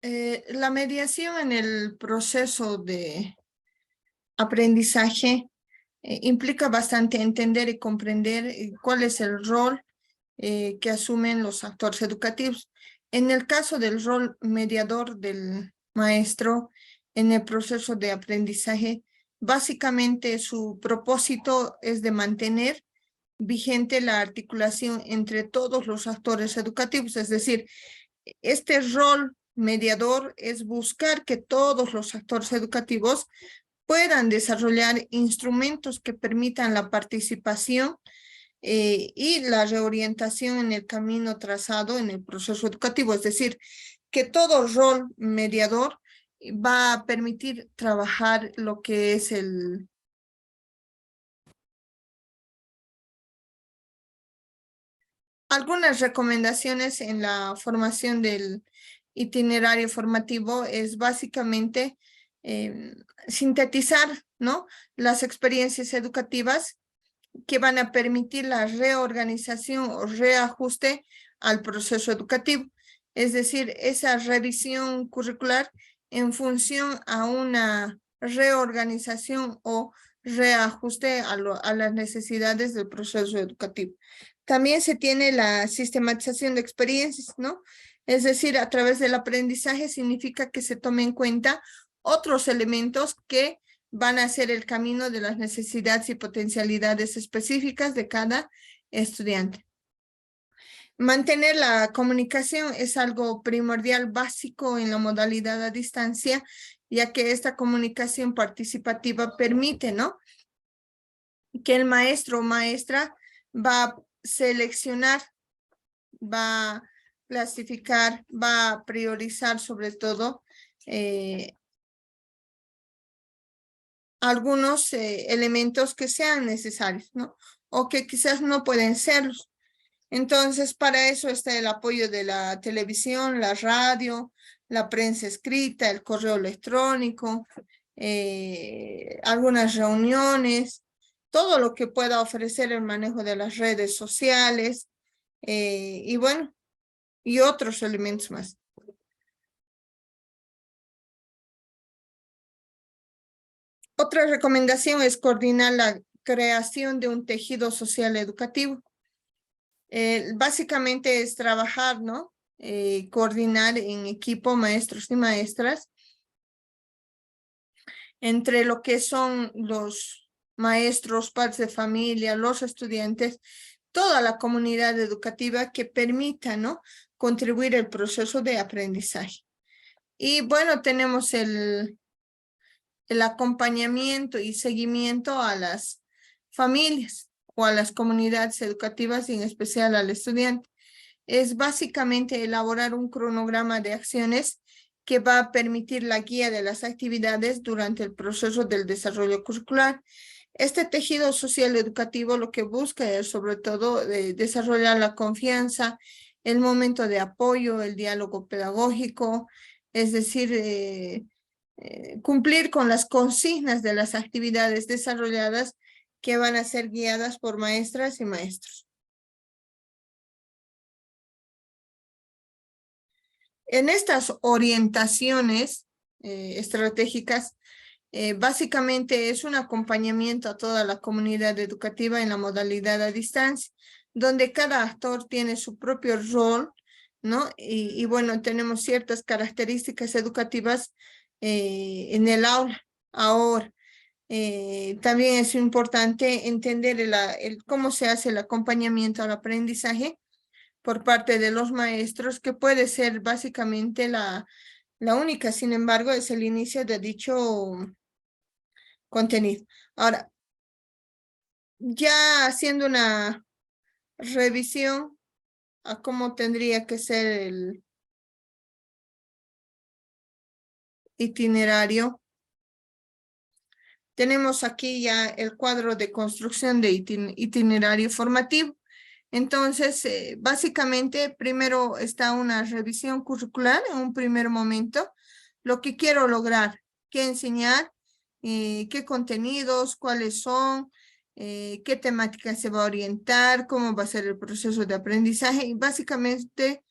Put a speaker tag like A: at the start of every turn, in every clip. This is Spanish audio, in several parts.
A: La mediación en el proceso de aprendizaje implica bastante entender y comprender cuál es el rol que asumen los actores educativos. En el caso del rol mediador del maestro en el proceso de aprendizaje, básicamente su propósito es de mantener vigente la articulación entre todos los actores educativos, es decir, este rol mediador es buscar que todos los actores educativos puedan desarrollar instrumentos que permitan la participación y la reorientación en el camino trazado en el proceso educativo. Es decir, que todo rol mediador va a permitir trabajar lo que es algunas recomendaciones en la formación del itinerario formativo es básicamente sintetizar, ¿no?, las experiencias educativas que van a permitir la reorganización o reajuste al proceso educativo. Es decir, esa revisión curricular en función a una reorganización o reajuste a las necesidades del proceso educativo. También se tiene la sistematización de experiencias, ¿no? Es decir, a través del aprendizaje significa que se tomen en cuenta otros elementos que van a ser el camino de las necesidades y potencialidades específicas de cada estudiante. Mantener la comunicación es algo primordial, básico en la modalidad a distancia, ya que esta comunicación participativa permite, ¿no?, que el maestro o maestra va a seleccionar, va a clasificar, va a priorizar sobre todo algunos elementos que sean necesarios, ¿no?, o que quizás no pueden serlos. Entonces, para eso está el apoyo de la televisión, la radio, la prensa escrita, el correo electrónico, algunas reuniones, todo lo que pueda ofrecer el manejo de las redes sociales, y bueno, y otros elementos más. Otra recomendación es coordinar la creación de un tejido social educativo. Básicamente es trabajar, ¿no?, coordinar en equipo maestros y maestras entre lo que son los maestros, padres de familia, los estudiantes, toda la comunidad educativa que permita, ¿no?, contribuir al proceso de aprendizaje. Y bueno, tenemos el acompañamiento y seguimiento a las familias o a las comunidades educativas y en especial al estudiante. Es básicamente elaborar un cronograma de acciones que va a permitir la guía de las actividades durante el proceso del desarrollo curricular. Este tejido social educativo lo que busca es sobre todo desarrollar la confianza, el momento de apoyo, el diálogo pedagógico, es decir, cumplir con las consignas de las actividades desarrolladas que van a ser guiadas por maestras y maestros. En estas orientaciones estratégicas, básicamente es un acompañamiento a toda la comunidad educativa en la modalidad a distancia, donde cada actor tiene su propio rol, ¿no? Y bueno, tenemos ciertas características educativas en el aula. Ahora, también es importante entender cómo se hace el acompañamiento al aprendizaje por parte de los maestros, que puede ser básicamente la única, sin embargo, es el inicio de dicho contenido. Ahora, ya haciendo una revisión a cómo tendría que ser el itinerario, tenemos aquí ya el cuadro de construcción de itinerario formativo. Entonces, básicamente, primero está una revisión curricular en un primer momento, lo que quiero lograr, qué enseñar, qué contenidos, cuáles son, qué temática se va a orientar, cómo va a ser el proceso de aprendizaje y básicamente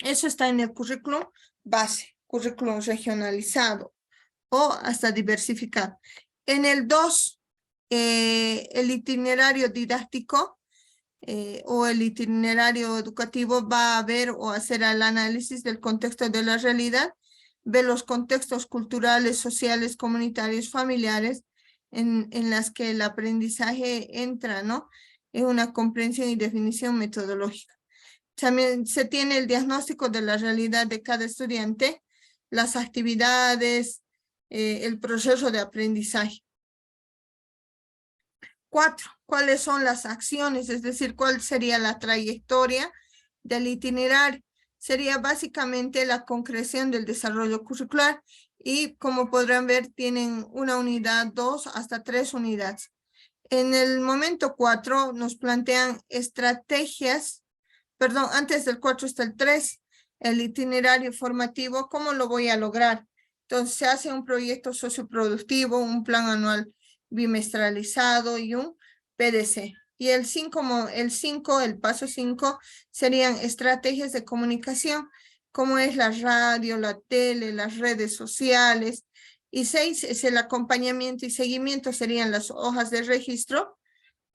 A: Eso está en el currículum base, currículum regionalizado o hasta diversificado. En el 2, el itinerario didáctico o el itinerario educativo va a ver o hacer el análisis del contexto de la realidad, ve los contextos culturales, sociales, comunitarios, familiares en las que el aprendizaje entra, ¿no? En una comprensión y definición metodológica. También se tiene el diagnóstico de la realidad de cada estudiante, las actividades, el proceso de aprendizaje. 4, ¿cuáles son las acciones? Es decir, ¿cuál sería la trayectoria del itinerario? Sería básicamente la concreción del desarrollo curricular y como podrán ver tienen una unidad, 2 hasta 3 unidades. En el momento 4 nos plantean estrategias, perdón, antes del 4 está el 3, el itinerario formativo, ¿cómo lo voy a lograr? Entonces se hace un proyecto socioproductivo, un plan anual bimestralizado y un PDC. Y el 5, el paso 5, serían estrategias de comunicación, como es la radio, la tele, las redes sociales. Y 6 es el acompañamiento y seguimiento, serían las hojas de registro,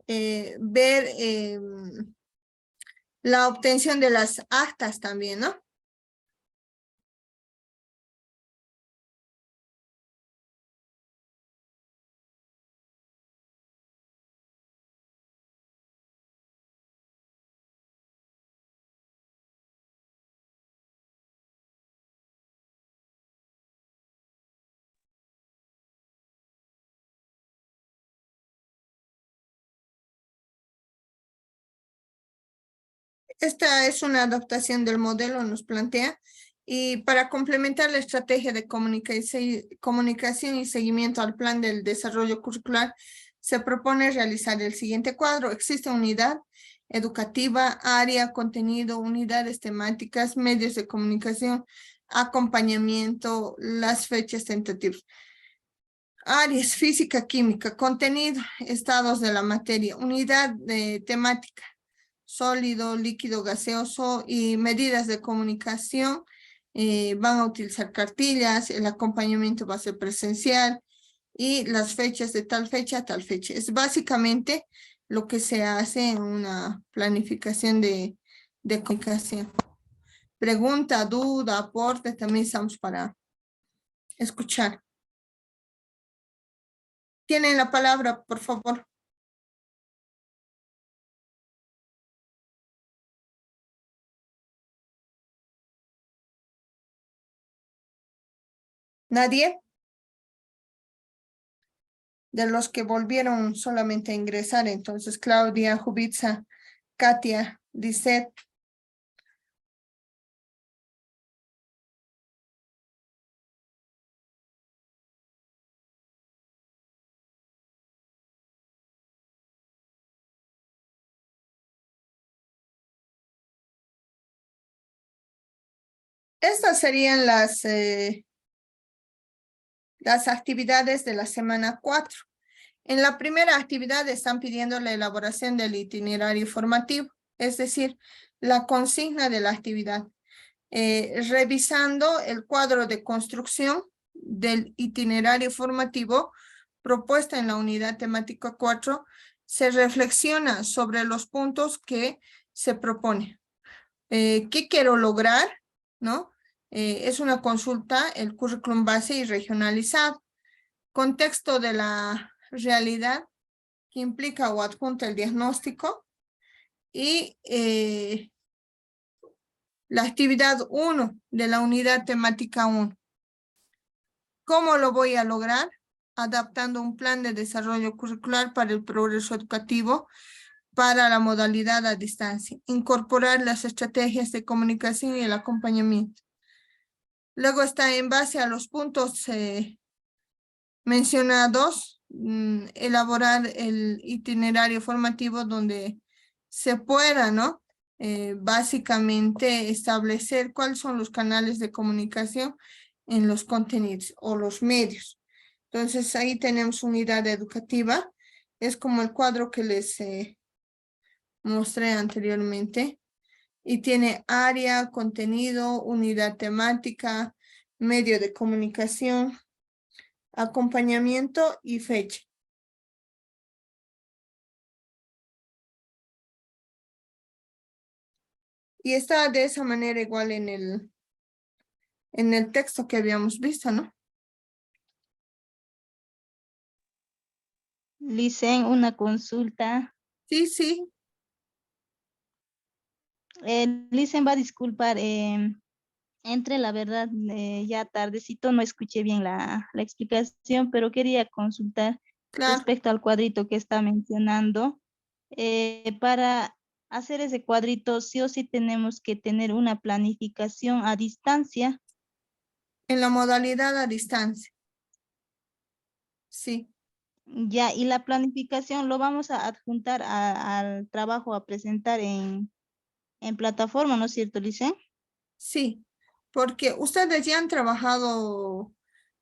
A: ver la obtención de las actas también, ¿no? Esta es una adaptación del modelo, nos plantea, y para complementar la estrategia de comunicación y seguimiento al plan del desarrollo curricular, se propone realizar el siguiente cuadro. Existe unidad educativa, área, contenido, unidades temáticas, medios de comunicación, acompañamiento, las fechas tentativas. Áreas, física, química, contenido, estados de la materia, unidad temática, sólido, líquido, gaseoso y medidas de comunicación. Van a utilizar cartillas, el acompañamiento va a ser presencial y las fechas de tal fecha a tal fecha. Es básicamente lo que se hace en una planificación de comunicación. Pregunta, duda, aporte, también estamos para escuchar. Tienen la palabra, por favor. ¿Nadie? De los que volvieron solamente a ingresar, entonces Claudia, Jubitsa, Katia, Lisette. Estas serían las actividades de la semana 4. En la primera actividad están pidiendo la elaboración del itinerario formativo, es decir, la consigna de la actividad. Revisando el cuadro de construcción del itinerario formativo propuesta en la unidad temática 4, se reflexiona sobre los puntos que se propone. ¿Qué quiero lograr? ¿No? Es una consulta, el currículum base y regionalizado. Contexto de la realidad que implica o adjunta el diagnóstico y la actividad 1 de la unidad temática 1. ¿Cómo lo voy a lograr? Adaptando un plan de desarrollo curricular para el progreso educativo para la modalidad a distancia. Incorporar las estrategias de comunicación y el acompañamiento. Luego está en base a los puntos mencionados, elaborar el itinerario formativo donde se pueda, ¿no? Básicamente establecer cuáles son los canales de comunicación en los contenidos o los medios. Entonces ahí tenemos unidad educativa, es como el cuadro que les mostré anteriormente. y tiene área, contenido, unidad temática, medio de comunicación, acompañamiento y fecha. Y está de esa manera igual en el texto que habíamos visto, ¿no?
B: Licen, una consulta.
A: Sí, sí,
B: Licen va a disculpar, entre la verdad, ya tardecito no escuché bien la explicación, pero quería consultar
A: claro.
B: respecto al cuadrito que está mencionando. Para hacer ese cuadrito, sí o sí tenemos que tener una planificación a distancia.
A: En la modalidad a distancia. Sí,
B: Ya, y la planificación lo vamos a adjuntar al trabajo a presentar en plataforma, ¿no es cierto, Licen?
A: sí. Porque ustedes ya han trabajado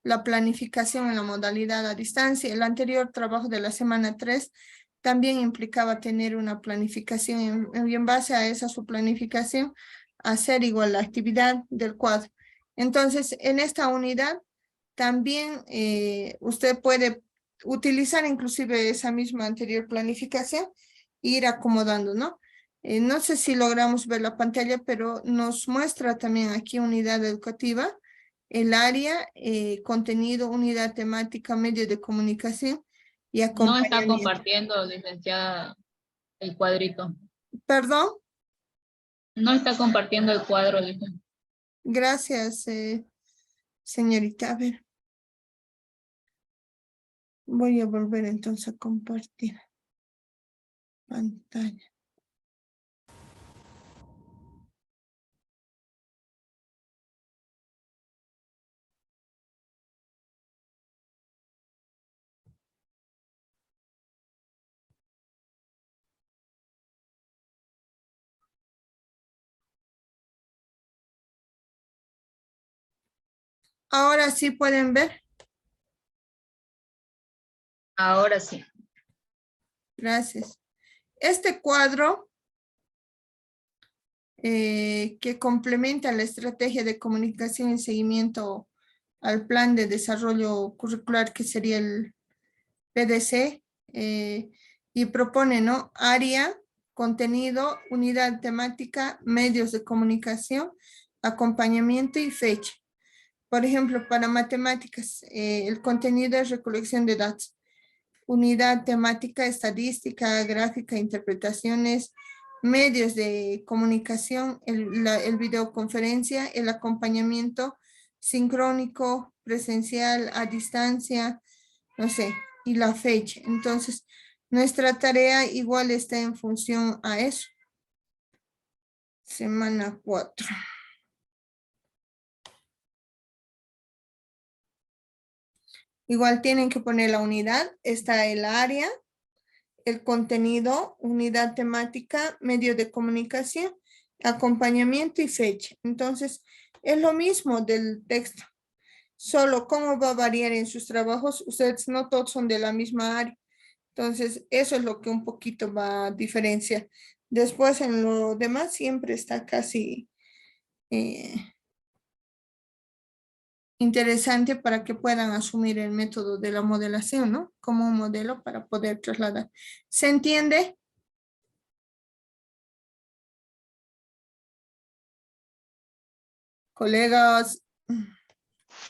A: la planificación en la modalidad a distancia. El anterior trabajo de la semana 3 también implicaba tener una planificación y en base a esa su planificación hacer igual la actividad del cuadro. Entonces, en esta unidad también usted puede utilizar inclusive esa misma anterior planificación e ir acomodando, ¿no? No sé si logramos ver la pantalla, pero nos muestra también aquí unidad educativa, el área, contenido, unidad temática, medio de comunicación y
C: No está
A: acompañamiento.
C: compartiendo, licenciada, el cuadrito.
A: Perdón,
C: No está compartiendo el cuadro, licenciada.
A: gracias, señorita. A ver, voy a volver entonces a compartir pantalla. Ahora sí pueden ver.
C: Ahora sí.
A: Gracias. Este cuadro que complementa la estrategia de comunicación y seguimiento al plan de desarrollo curricular que sería el PDC y propone, ¿no? Área, contenido, unidad temática, medios de comunicación, acompañamiento y fecha. Por ejemplo, para matemáticas, el contenido es recolección de datos. Unidad temática, estadística, gráfica, interpretaciones, medios de comunicación, el videoconferencia, el acompañamiento sincrónico, presencial, a distancia, no sé, y la fecha. Entonces, nuestra tarea igual está en función a eso. Semana 4. Igual tienen que poner la unidad, está el área, el contenido, unidad temática, medio de comunicación, acompañamiento y fecha. Entonces, es lo mismo del texto. Solo cómo va a variar en sus trabajos, ustedes no todos son de la misma área. Entonces, eso es lo que un poquito va a diferenciar. Después, en lo demás, siempre está casi eh, interesante para que puedan asumir el método de la modelación, ¿no? Como un modelo para poder trasladar. ¿Se entiende? Colegas.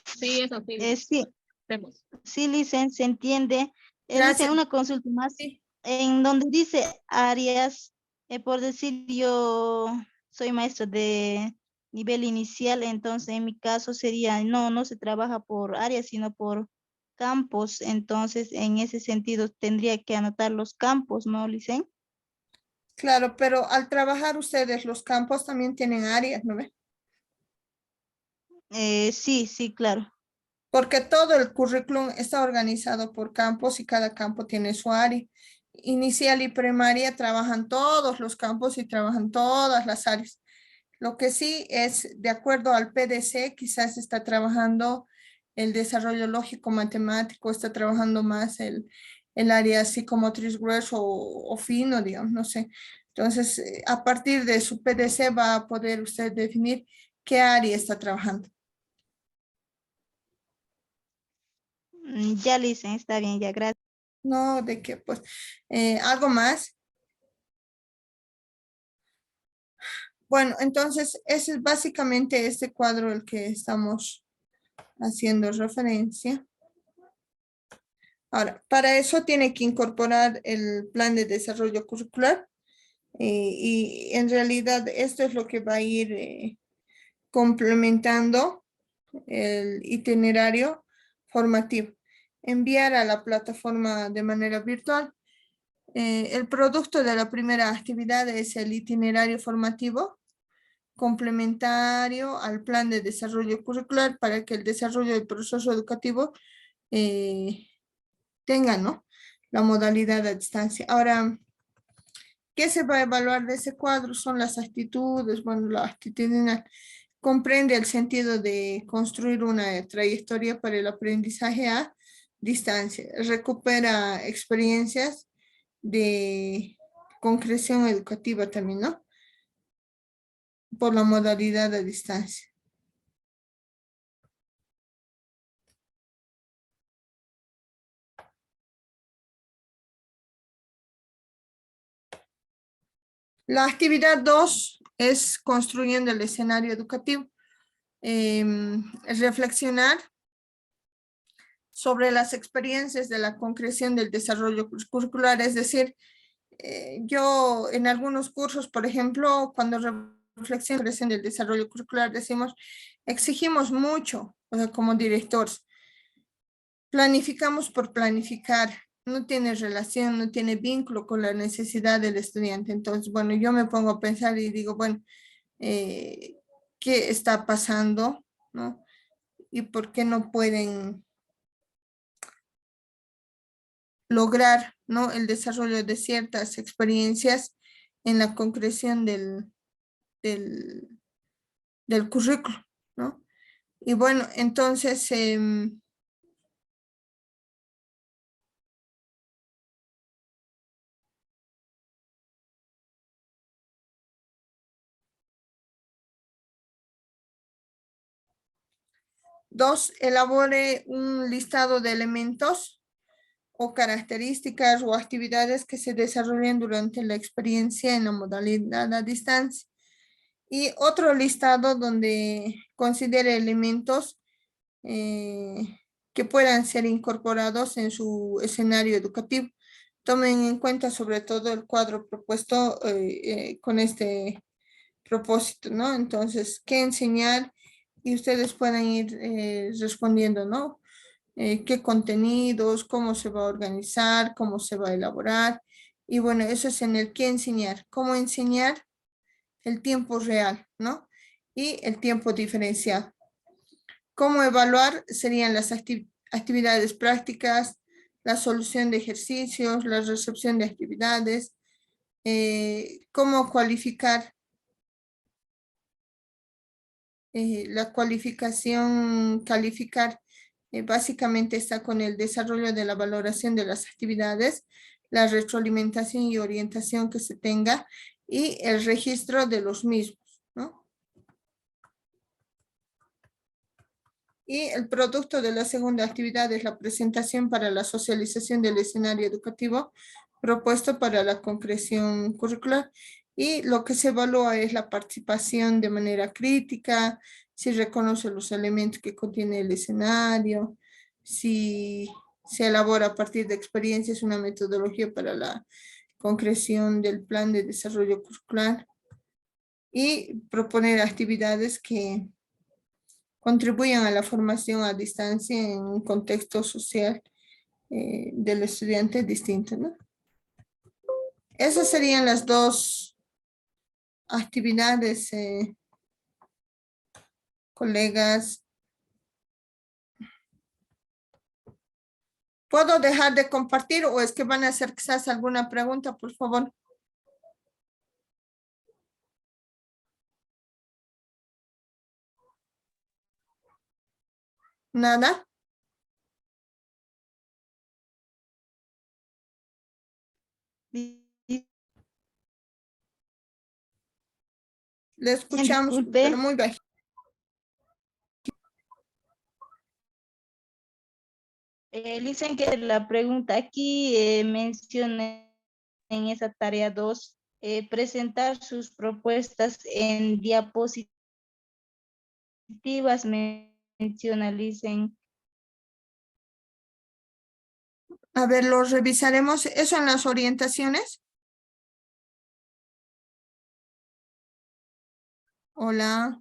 C: Sí, eso sí.
B: Sí,
C: Hacemos.
B: sí, Licen, se entiende. Licen,
A: Gracias.
B: una consulta más.
A: Sí.
B: En donde dice áreas, por decir yo soy maestro de nivel inicial, entonces en mi caso sería, no se trabaja por áreas, sino por campos. Entonces, en ese sentido, tendría que anotar los campos, ¿no, Licen?
A: Claro, pero al trabajar ustedes los campos también tienen áreas, ¿no ve?
B: Sí, sí, claro.
A: Porque todo el currículum está organizado por campos y cada campo tiene su área. Inicial y primaria trabajan todos los campos y trabajan todas las áreas. Lo que sí es, de acuerdo al PDC, quizás está trabajando el desarrollo lógico matemático, está trabajando más el área psicomotriz grueso o fino, digamos, no sé. Entonces, a partir de su PDC va a poder usted definir qué área está trabajando.
B: Ya, Licen, está bien, ya, gracias.
A: No, de qué, pues, algo más. Bueno, entonces, ese es básicamente este cuadro el que estamos haciendo referencia. Ahora, para eso tiene que incorporar el plan de desarrollo curricular y en realidad esto es lo que va a ir complementando el itinerario formativo. Enviar a la plataforma de manera virtual. El producto de la primera actividad es el itinerario formativo complementario al plan de desarrollo curricular para que el desarrollo del proceso educativo tenga, ¿no?, la modalidad a distancia. Ahora, ¿qué se va a evaluar de ese cuadro? Son las actitudes, bueno, la actitudinal comprende el sentido de construir una trayectoria para el aprendizaje a distancia. Recupera experiencias de concreción educativa también, ¿no?, por la modalidad a distancia. La actividad 2 es construyendo el escenario educativo. Reflexionar sobre las experiencias de la concreción del desarrollo curricular, es decir, yo en algunos cursos, por ejemplo, cuando reflexionamos en el desarrollo curricular, decimos, exigimos mucho, o sea, como directores, planificamos por planificar, no tiene relación, no tiene vínculo con la necesidad del estudiante. Entonces, bueno, yo me pongo a pensar y digo, bueno, ¿qué está pasando, no? ¿Y por qué no pueden lograr, ¿no?, el desarrollo de ciertas experiencias en la concreción del currículo, ¿no? Y bueno, entonces, dos, elabore un listado de elementos o características o actividades que se desarrollen durante la experiencia en la modalidad a distancia. Y otro listado donde considere elementos que puedan ser incorporados en su escenario educativo. Tomen en cuenta sobre todo el cuadro propuesto con este propósito, ¿no? Entonces, ¿qué enseñar? Y ustedes pueden ir respondiendo, ¿no? ¿Qué contenidos? ¿Cómo se va a organizar? ¿Cómo se va a elaborar? Y bueno, eso es en el qué enseñar. ¿Cómo enseñar? El tiempo real, ¿no? Y el tiempo diferenciado. ¿Cómo evaluar? Serían las actividades prácticas, la solución de ejercicios, la recepción de actividades, cómo cualificar. La cualificación, calificar, básicamente está con el desarrollo de la valoración de las actividades, la retroalimentación y orientación que se tenga y el registro de los mismos, ¿no? Y el producto de la segunda actividad es la presentación para la socialización del escenario educativo propuesto para la concreción curricular. Y lo que se evalúa es la participación de manera crítica, si reconoce los elementos que contiene el escenario, si se elabora a partir de experiencias una metodología para la concreción del plan de desarrollo curricular y proponer actividades que contribuyan a la formación a distancia en un contexto social del estudiante distinto, ¿no? Esas serían las dos actividades, colegas. ¿Puedo dejar de compartir o es que van a hacer quizás alguna pregunta, por favor? ¿Nada? Le escuchamos,
B: Disculpe.
A: pero muy bajito.
B: Dicen que la pregunta aquí menciona en esa tarea 2, presentar sus propuestas en diapositivas, menciona, dicen.
A: A ver, lo revisaremos. ¿Eso en las orientaciones? Hola.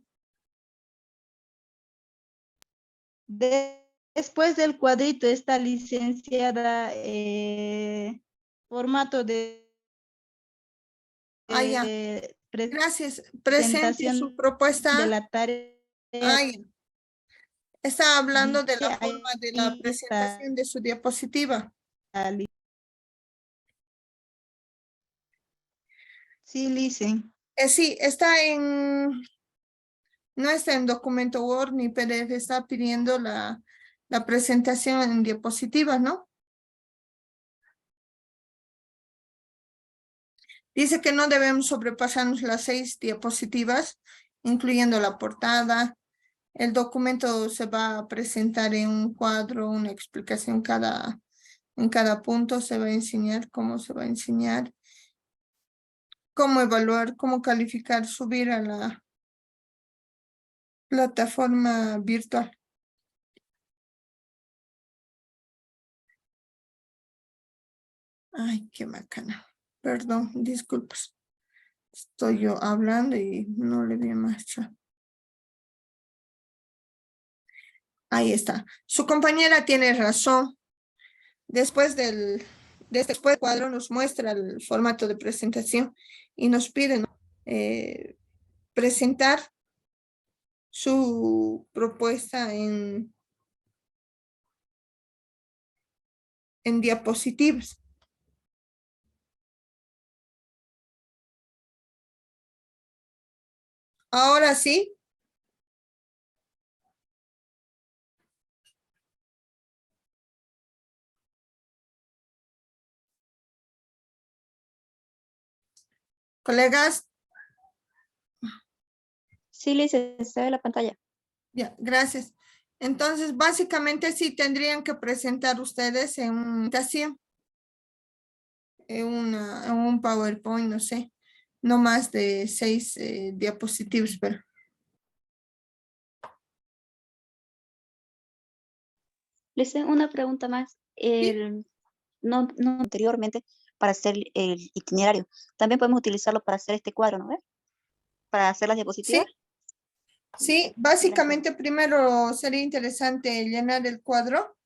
B: Después del cuadrito está licenciada, formato de
A: Ah, ya. Gracias. Presente su
B: presentación
A: propuesta.
B: de la tarea.
A: Ah, ya. Está hablando de la
B: Dice
A: forma de la
B: ahí
A: presentación de su diapositiva.
B: Sí, dicen.
A: Sí, no está en documento Word ni PDF, está pidiendo la presentación en diapositivas, ¿no? Dice que no debemos sobrepasarnos las 6 diapositivas, incluyendo la portada. El documento se va a presentar en un cuadro, una explicación en cada punto. Se va a enseñar cómo se va a enseñar, cómo evaluar, cómo calificar, subir a la plataforma virtual. Ay, qué bacana. Perdón, disculpas. Estoy yo hablando y no le vi muestra. Ahí está. Su compañera tiene razón. Después de este cuadro nos muestra el formato de presentación y nos piden presentar su propuesta en diapositivas. Ahora sí. Colegas.
D: Sí, Lice, se ve la pantalla.
A: Ya, gracias. Entonces, básicamente sí tendrían que presentar ustedes en un PowerPoint, no sé, no más de 6 diapositivas, pero.
D: Lice, una pregunta más. No anteriormente para hacer el itinerario. También podemos utilizarlo para hacer este cuadro, ¿no ves? Para hacer las diapositivas.
A: Sí, básicamente primero sería interesante llenar el cuadro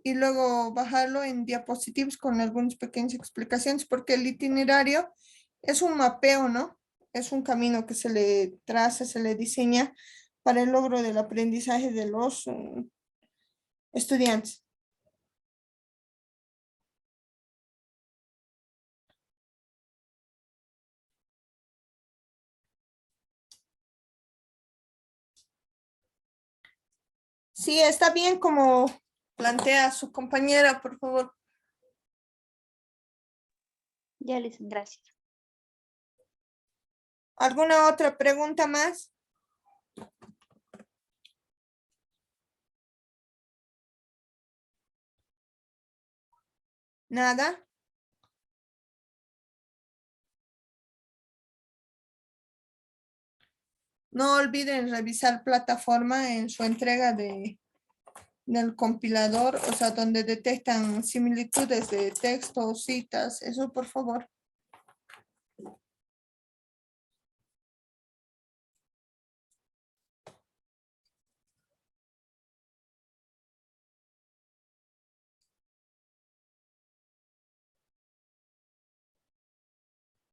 A: y luego bajarlo en diapositivas con algunas pequeñas explicaciones, porque el itinerario es un mapeo, ¿no? Es un camino que se le traza, se le diseña para el logro del aprendizaje de los estudiantes. Sí, está bien como plantea su compañera, por favor.
D: Ya, Lice, gracias.
A: ¿Alguna otra pregunta más? ¿Nada? No olviden revisar plataforma en su entrega del compilador, o sea, donde detectan similitudes de texto o citas. Eso, por favor.